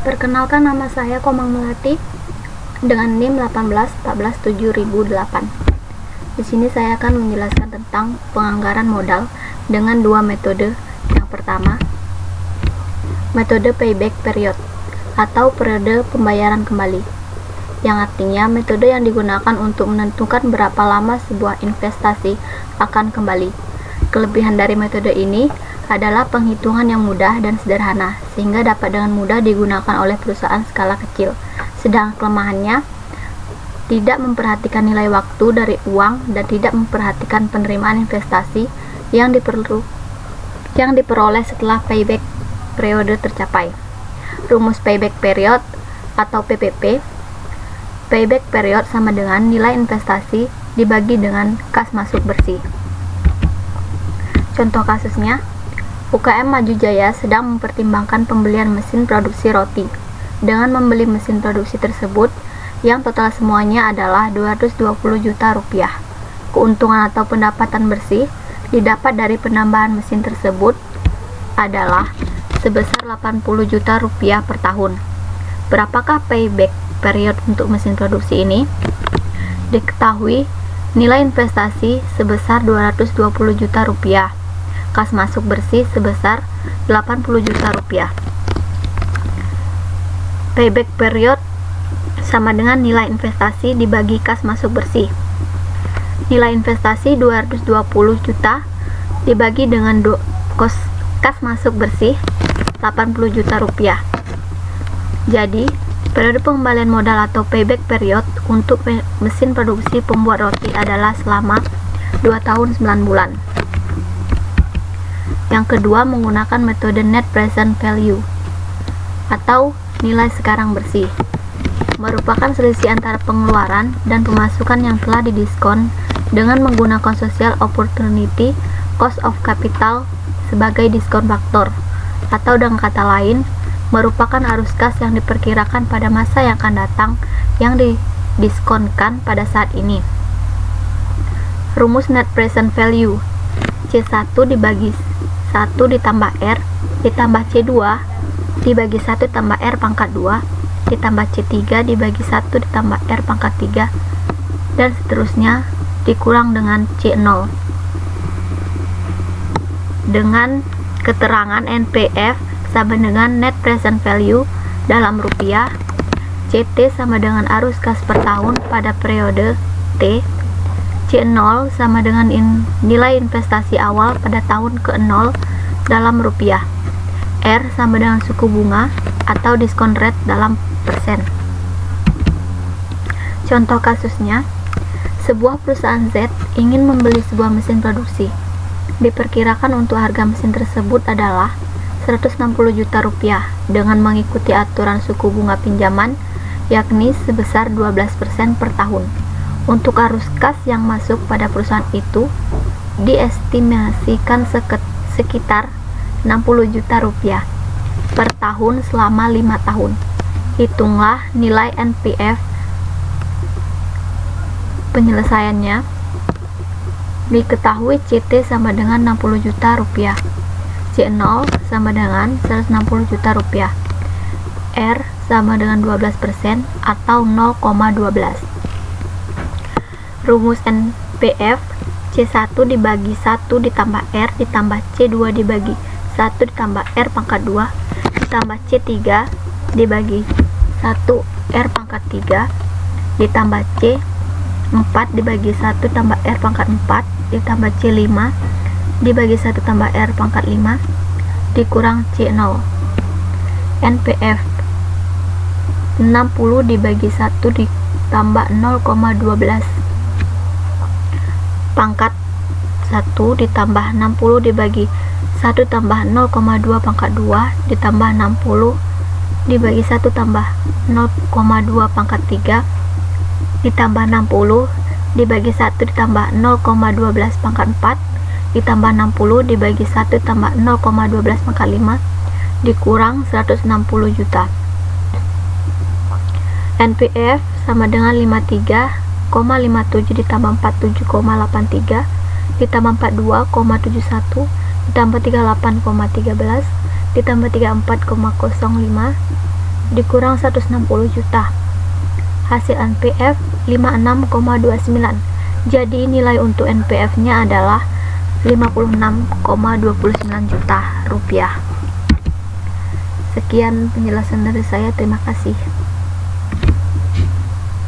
Perkenalkan, nama saya Komang Melati dengan NIM 18147.008. Di sini saya akan menjelaskan tentang penganggaran modal dengan dua metode. Yang pertama, metode payback period atau periode pembayaran kembali, yang artinya metode yang digunakan untuk menentukan berapa lama sebuah investasi akan kembali. Kelebihan dari metode ini adalah penghitungan yang mudah dan sederhana, sehingga dapat dengan mudah digunakan oleh perusahaan skala kecil. Sedang kelemahannya, tidak memperhatikan nilai waktu dari uang dan tidak memperhatikan penerimaan investasi yang diperoleh setelah payback periode tercapai. Rumus payback period atau PPP. Payback period sama dengan nilai investasi dibagi dengan kas masuk bersih. Contoh kasusnya, UKM Maju Jaya sedang mempertimbangkan pembelian mesin produksi roti. Dengan membeli mesin produksi tersebut, yang total semuanya adalah 220 juta rupiah. Keuntungan atau pendapatan bersih didapat dari penambahan mesin tersebut adalah sebesar 80 juta rupiah per tahun. Berapakah payback period untuk mesin produksi ini? Diketahui nilai investasi sebesar 220 juta rupiah. Kas masuk bersih sebesar 80 juta rupiah. Payback period sama dengan nilai investasi dibagi kas masuk bersih. Nilai investasi 220 juta dibagi dengan kas masuk bersih 80 juta rupiah. Jadi, periode pengembalian modal atau payback period untuk mesin produksi pembuat roti adalah selama 2 tahun 9 bulan. Yang kedua, menggunakan metode net present value atau nilai sekarang bersih, merupakan selisih antara pengeluaran dan pemasukan yang telah didiskon dengan menggunakan social opportunity cost of capital sebagai diskon faktor, atau dengan kata lain, merupakan arus kas yang diperkirakan pada masa yang akan datang yang didiskonkan pada saat ini. Rumus net present value: C1 dibagi 1 ditambah R ditambah C2 dibagi 1 tambah R pangkat 2 ditambah C3 dibagi 1 ditambah R pangkat 3 dan seterusnya dikurang dengan C0 dengan keterangan NPF sama dengan net present value dalam rupiah. CT sama dengan arus kas per tahun pada periode T. C0 sama dengan nilai investasi awal pada tahun ke-0 dalam rupiah. R sama dengan suku bunga atau diskon rate dalam persen. Contoh kasusnya, sebuah perusahaan Z ingin membeli sebuah mesin produksi. Diperkirakan untuk harga mesin tersebut adalah 160 juta rupiah dengan mengikuti aturan suku bunga pinjaman yakni sebesar 12% per tahun. Untuk arus kas yang masuk pada perusahaan itu diestimasikan sekitar 60 juta rupiah per tahun selama 5 tahun. Hitunglah nilai NPF. Penyelesaiannya, diketahui CT sama dengan 60 juta rupiah, C0 sama dengan 160 juta rupiah, R sama dengan 12% atau 0,12. Rumus NPF: C1 dibagi 1 ditambah R ditambah C2 dibagi 1 ditambah R pangkat 2 ditambah C3 dibagi 1 R pangkat 3 ditambah C4 dibagi 1 tambah R pangkat 4 ditambah C5 dibagi 1 tambah R pangkat 5 dikurang C0. NPF: 60 dibagi 1 ditambah 0,12 pangkat 1 ditambah 60 dibagi 1 tambah 0,2 pangkat 2 ditambah 60 dibagi 1 tambah 0,2 pangkat 3 ditambah 60 dibagi 1 ditambah 0,12 pangkat 4 ditambah 60 dibagi 1 tambah 0,12 pangkat 5 dikurang 160 juta. NPF sama dengan 53,57 ditambah 47,83 ditambah 42,71 ditambah 38,13 ditambah 34,05 dikurang 160 juta. Hasil NPF 56,29. Jadi nilai untuk NPF-nya adalah 56,29 juta rupiah. Sekian penjelasan dari saya, terima kasih.